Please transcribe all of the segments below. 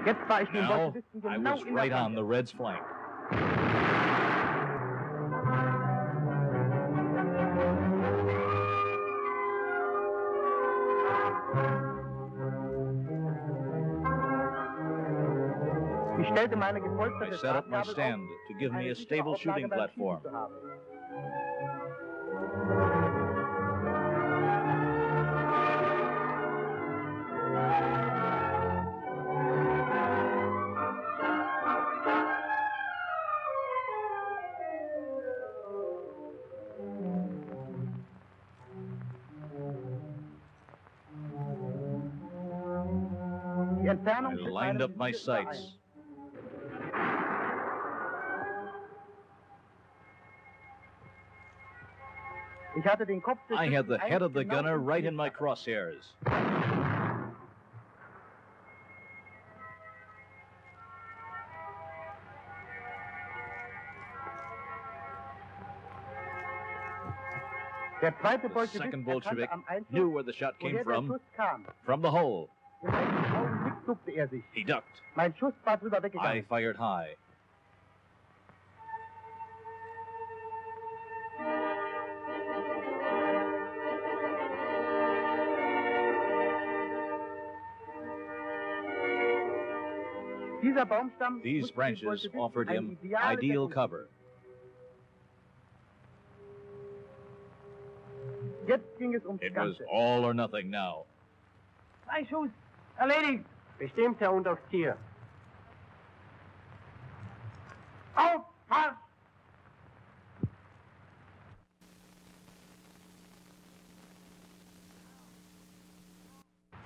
Jetzt war ich den Now, Bolschewisten I genau was in der right on Flanke. the Reds' flank. Ich stellte meine I gepolsterte set up my Startgabel stand auf, to give me eine a sichere stable Auflage shooting beim platform. Schießen zu haben. Die Entfernung I zwischen lined einem up my Visier überein. sights. Ich hatte den Kopf des I had the Schützen head of the genau gunner im right in my Ziel. crosshairs. Der zweite The Bolschewist second erkannte Bolshevik am Einschuss, knew where the shot came woher der from, Schuss kam. from the hole. Im nächsten Augenblick duckte er sich. He ducked. Mein Schuss war drüber I weggegangen. fired high. Dieser Baumstamm These musste den branches Bolschewisten offered eine him ideale ideal Deckung cover. bieten. Jetzt ging es ums It was Ganze. all or nothing now. Ein Schuss, erledigt. Bestimmt, Herr Unteroffizier. Aufpass!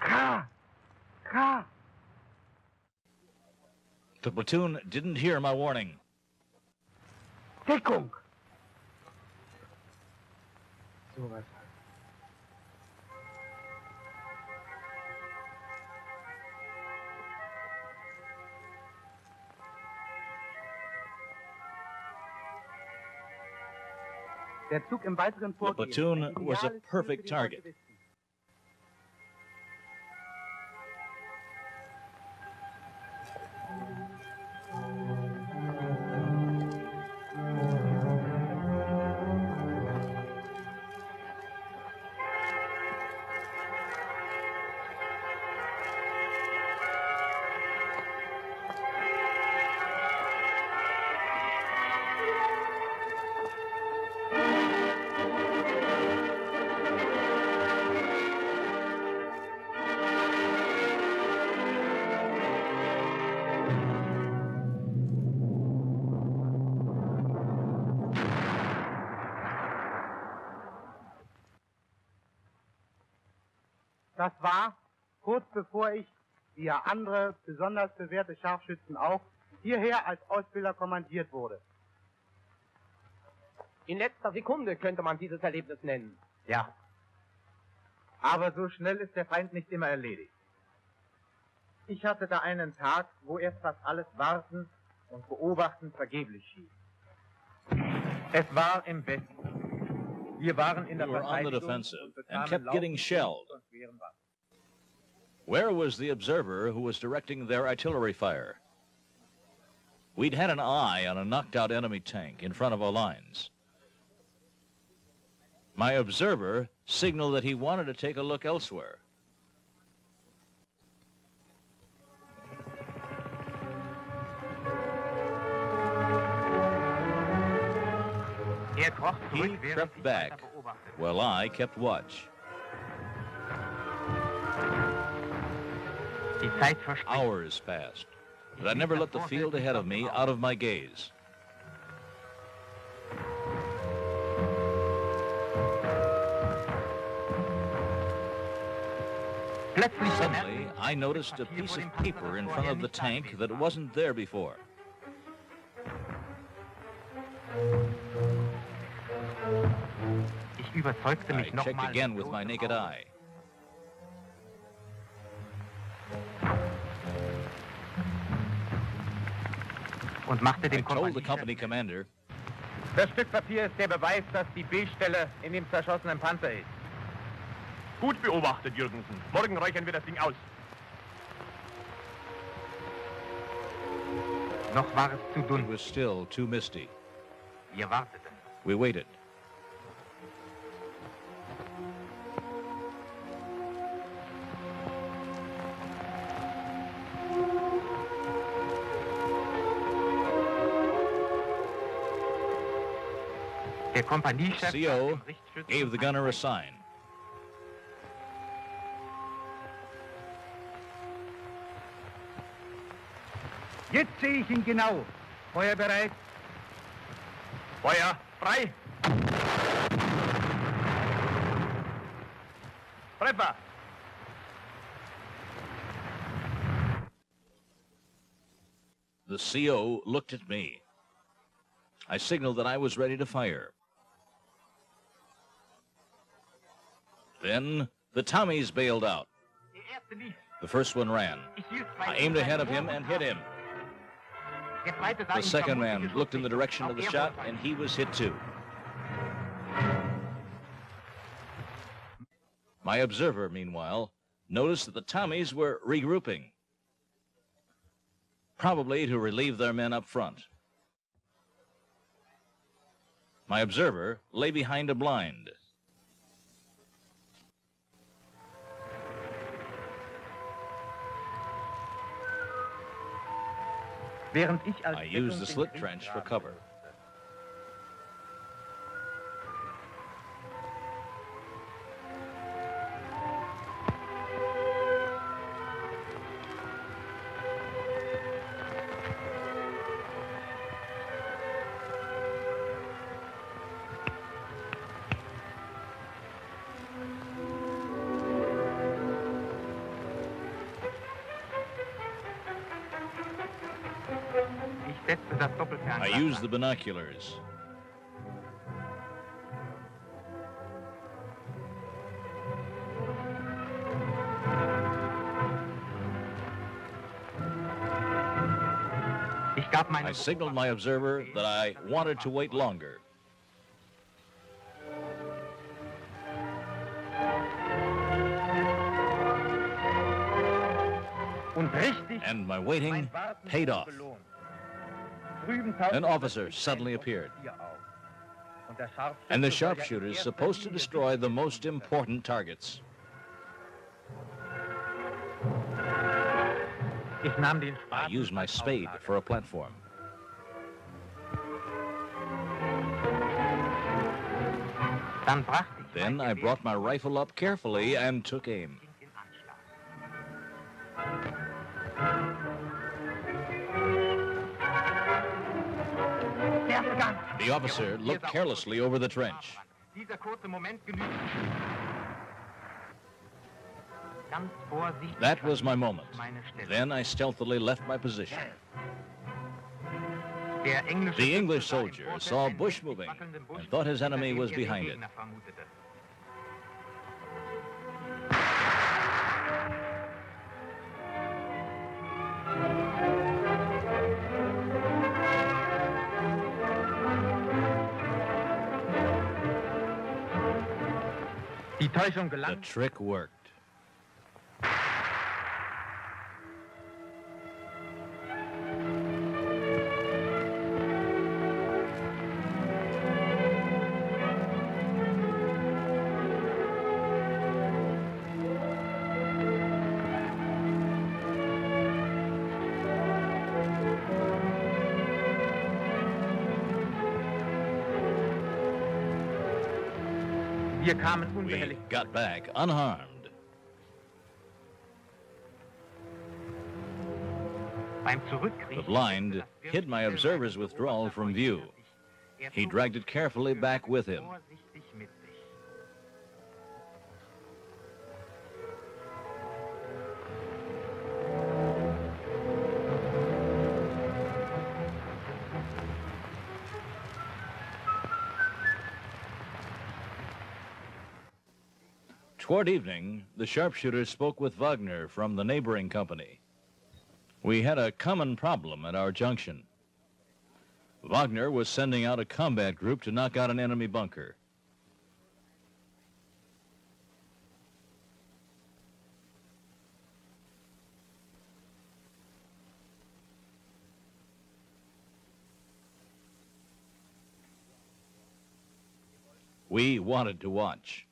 Ka! Ka! The platoon didn't hear my warning. Deckung! So was. Der Zug im weiteren The Vorgehen. platoon ein was a ideales Ziel perfect für die target. Bolschewisten. Das war, kurz bevor ich, wie ja andere besonders bewährte Scharfschützen auch, hierher als Ausbilder kommandiert wurde. In letzter Sekunde könnte man dieses Erlebnis nennen. Ja. Aber so schnell ist der Feind nicht immer erledigt. Ich hatte da einen Tag, wo erst fast alles Warten und Beobachten vergeblich schien. Es war im Westen. Wir waren in der We were on the Verteidigung defensive und and bekamen kept getting laufend shelled. und schweren Waffen. Where was the observer who was directing their artillery fire? We'd had an eye on a knocked-out enemy tank in front of our lines. My observer signaled that he wanted to take a look elsewhere. He crept back, while I kept watch. Hours passed, but I never let the field ahead of me out of my gaze. Suddenly, I noticed a piece of paper in front of the tank that wasn't there before. I checked again with my naked eye. I told the company commander, Das Stück Papier ist der Beweis, dass die B-Stelle in dem zerschossenen Panzer ist. Gut beobachtet, Jürgensen. Morgen räuchern wir das Ding aus. Noch war es zu It dunkel. was still too misty. Wir warteten. We waited. Der Kompaniechef CO gave the gunner a sign. Jetzt sehe ich ihn genau. Feuer bereit. Feuer frei! Treffer! The CO looked at me. I signaled that I was ready to fire. Then the Tommies bailed out. The first one ran. I aimed ahead of him and hit him. The second man looked in the direction of the shot, and he was hit too. My observer, meanwhile, noticed that the Tommies were regrouping, probably to relieve their men up front. My observer lay behind a blind. I used the slit trench for cover. I used the binoculars. I signaled my observer that I wanted to wait longer. And my waiting paid off. An officer suddenly appeared. And the sharpshooters supposed to destroy the most important targets. I used my spade for a platform. Then I brought my rifle up carefully and took aim. The officer looked carelessly over the trench. That was my moment. Then I stealthily left my position. The English soldier saw Bush moving and thought his enemy was behind it. The trick worked. We got back unharmed. The blind hid my observer's withdrawal from view. He dragged it carefully back with him. Toward evening, the sharpshooters spoke with Wagner from the neighboring company. We had a common problem at our junction. Wagner was sending out a combat group to knock out an enemy bunker. We wanted to watch.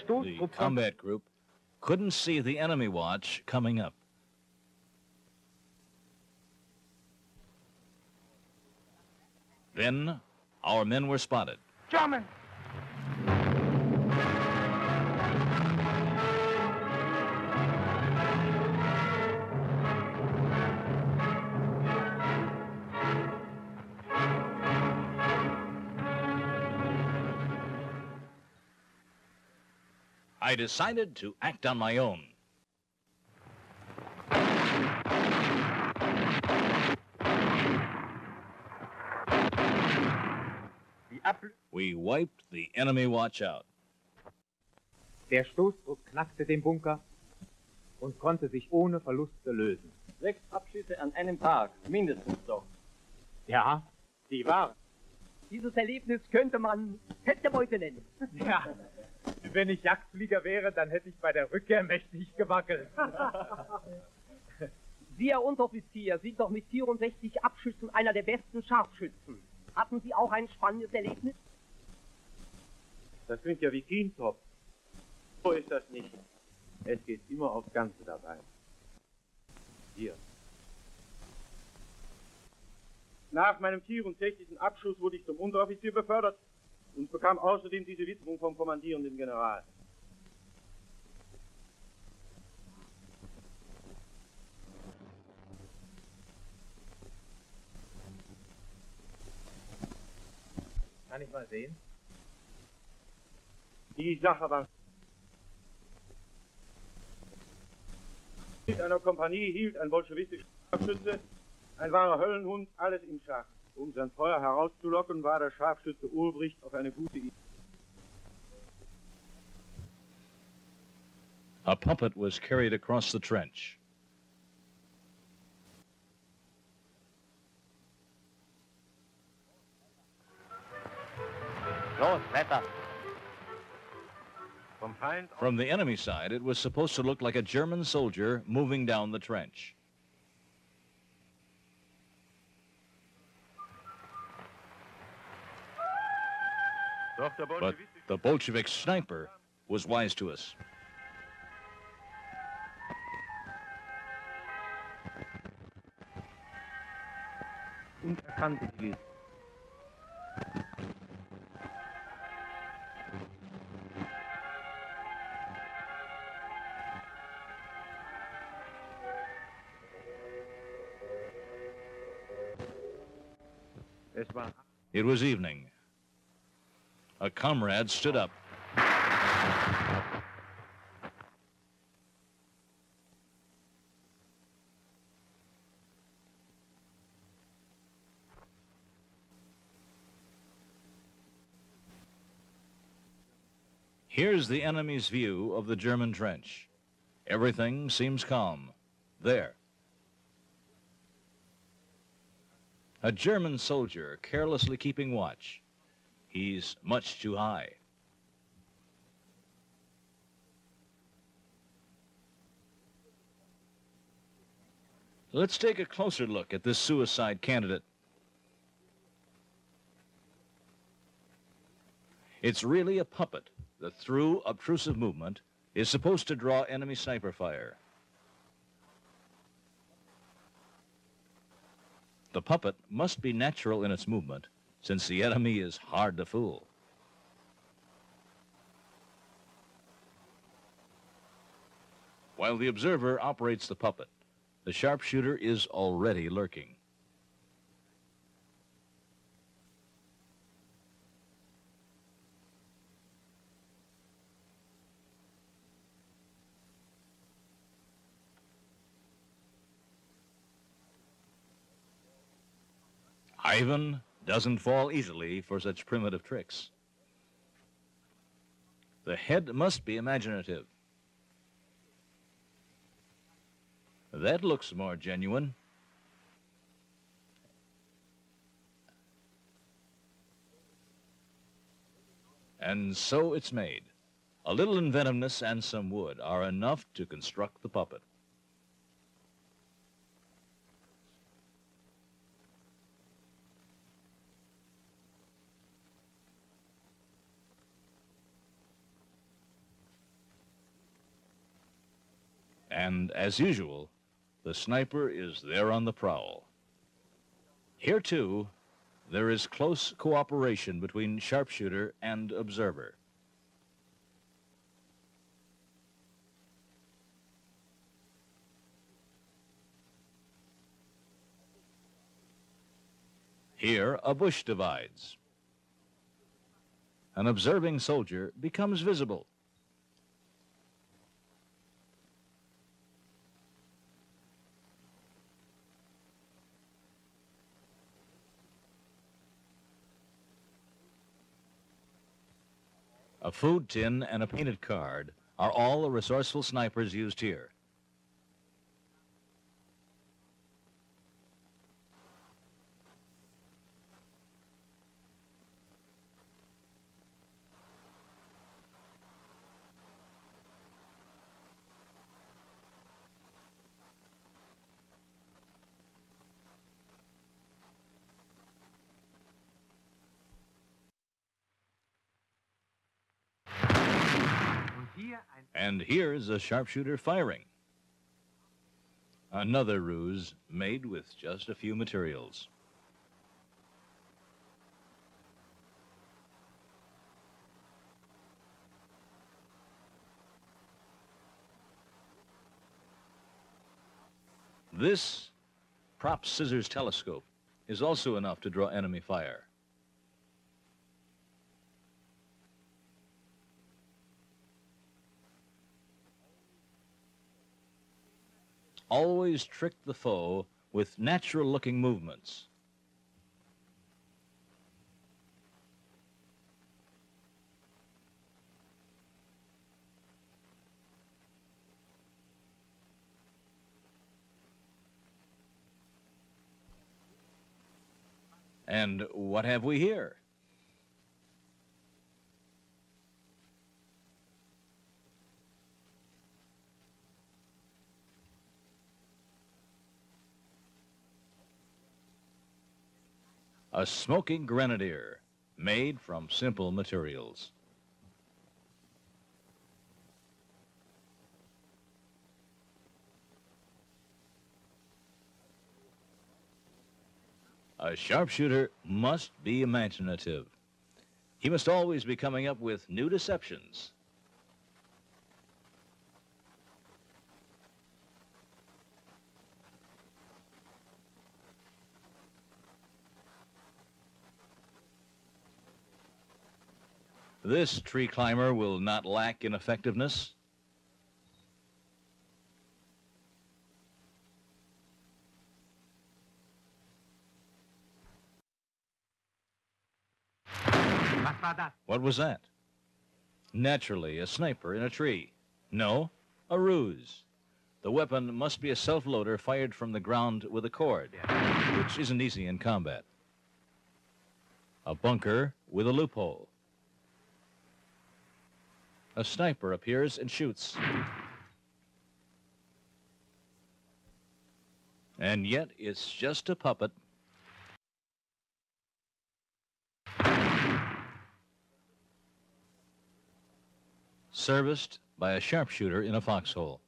The combat group couldn't see the enemy watch coming up. Then our men were spotted. German! I decided to act on my own. We wiped the enemy watch out. Der Stoßdruck knackte den Bunker und konnte sich ohne Verluste lösen. 6 Abschüsse an einem Tag, mindestens doch. Ja, die waren. Dieses Erlebnis könnte man Beute nennen. Ja, wenn ich Jagdflieger wäre, dann hätte ich bei der Rückkehr mächtig gewackelt. Sie, Herr Unteroffizier, sind doch mit 64 Abschüssen einer der besten Scharfschützen. Hatten Sie auch ein spannendes Erlebnis? Das klingt ja wie Kientopf. So ist das nicht. Es geht immer aufs Ganze dabei. Hier. Nach meinem 64. Abschuss wurde ich zum Unteroffizier befördert und bekam außerdem diese Widmung vom kommandierenden General. Kann ich mal sehen? Die Sache war... Mit einer Kompanie hielt ein bolschewistischer Scharfschütze, ein wahrer Höllenhund, alles im Schach. Um sein Feuer herauszulocken, war der Scharfschütze Ulbricht auf eine gute Idee. A puppet was carried across the trench. Los, Wetter! From the enemy side, it was supposed to look like a German soldier moving down the trench. But the Bolshevik sniper was wise to us. Und erkannte die List. It was evening. A comrade stood up. Here's the enemy's view of the German trench. Everything seems calm. There. A German soldier carelessly keeping watch. He's much too high. Let's take a closer look at this suicide candidate. It's really a puppet that, through obtrusive movement, is supposed to draw enemy sniper fire. The puppet must be natural in its movement, since the enemy is hard to fool. While the observer operates the puppet, The sharpshooter is already lurking. Ivan doesn't fall easily for such primitive tricks. The head must be imaginative. That looks more genuine. And so it's made. A little inventiveness and some wood are enough to construct the puppet. And as usual, the sniper is there on the prowl. Here, too, there is close cooperation between sharpshooter and observer. Here, a bush divides. An observing soldier becomes visible. A food tin and a painted card are all the resourceful snipers used here. And here's a sharpshooter firing. Another ruse made with just a few materials. This prop scissors telescope is also enough to draw enemy fire. Always trick the foe with natural-looking movements. And what have we here? A smoking grenadier made from simple materials. A sharpshooter must be imaginative. He must always be coming up with new deceptions. This tree climber will not lack in effectiveness. What was that? Naturally, a sniper in a tree. No, a ruse. The weapon must be a self-loader fired from the ground with a cord, which isn't easy in combat. A bunker with a loophole. A sniper appears and shoots. And yet, it's just a puppet. Serviced by a sharpshooter in a foxhole.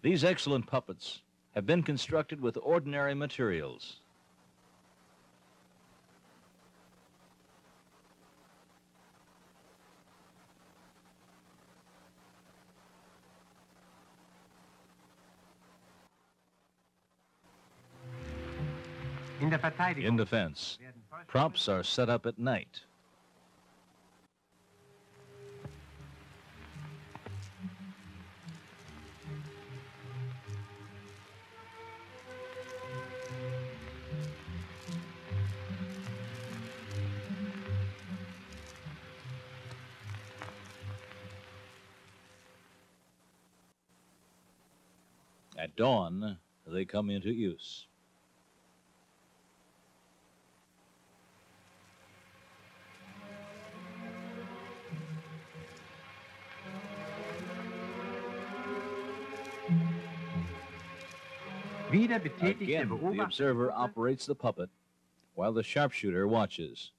These excellent puppets have been constructed with ordinary materials. In der Verteidigung. In defense, props are set up at night. At dawn, they come into use. Wieder betätigt der Again, the Beobachter observer operates the puppet while the sharpshooter watches.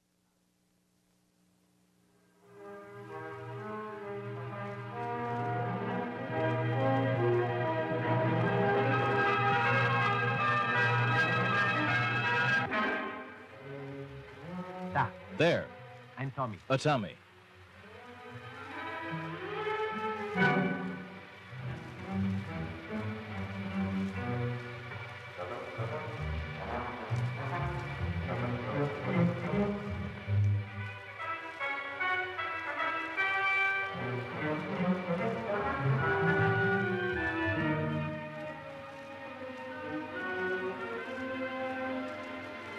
Da, There, ein Tommy. a Tommy.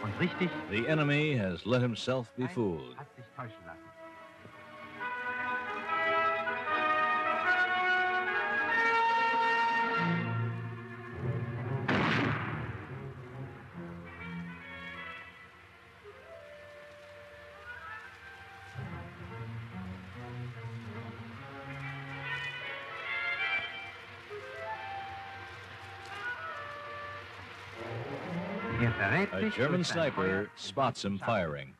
Und richtig, The enemy has let himself be fooled. hat sich täuschen lassen. Er verrät A sich German durch sein sniper Feuer spots him firing.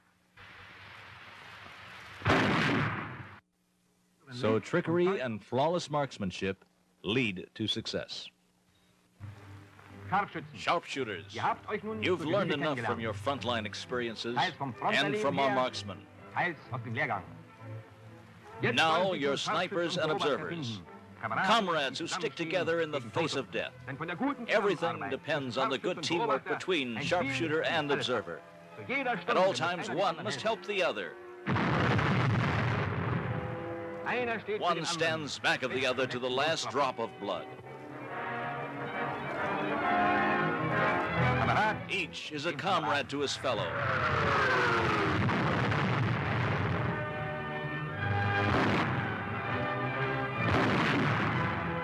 So trickery and flawless marksmanship lead to success. Scharfschützen. Sharpshooters, Ihr habt euch nun you've zu learned Genüge enough from kennengelernt. your frontline experiences Teils vom and Frontverlegen from our her, marksmen. teils aus dem Lehrgang. Jetzt Now wollen Sie you're zum snipers Scharfschützen and Beobachter observers, finden. Kameraden, comrades die who stick zusammenstehen together in the gegen face Tod. of death. Denn von der guten Everything Zusammenarbeit depends zwischen on the good Scharfschützen und teamwork Beobachter between ein sharpshooter Spiel and ist alles. observer. Zu jeder At Stunde all muss times, einer dem one anderen must helfen. help the other. Einer steht für One den anderen. stands back of the other to the last drop of blood. Kamerad, Each is a comrade to his fellow.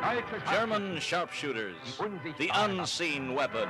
deutsche Scharfschützen. German sharpshooters, the unseen weapon.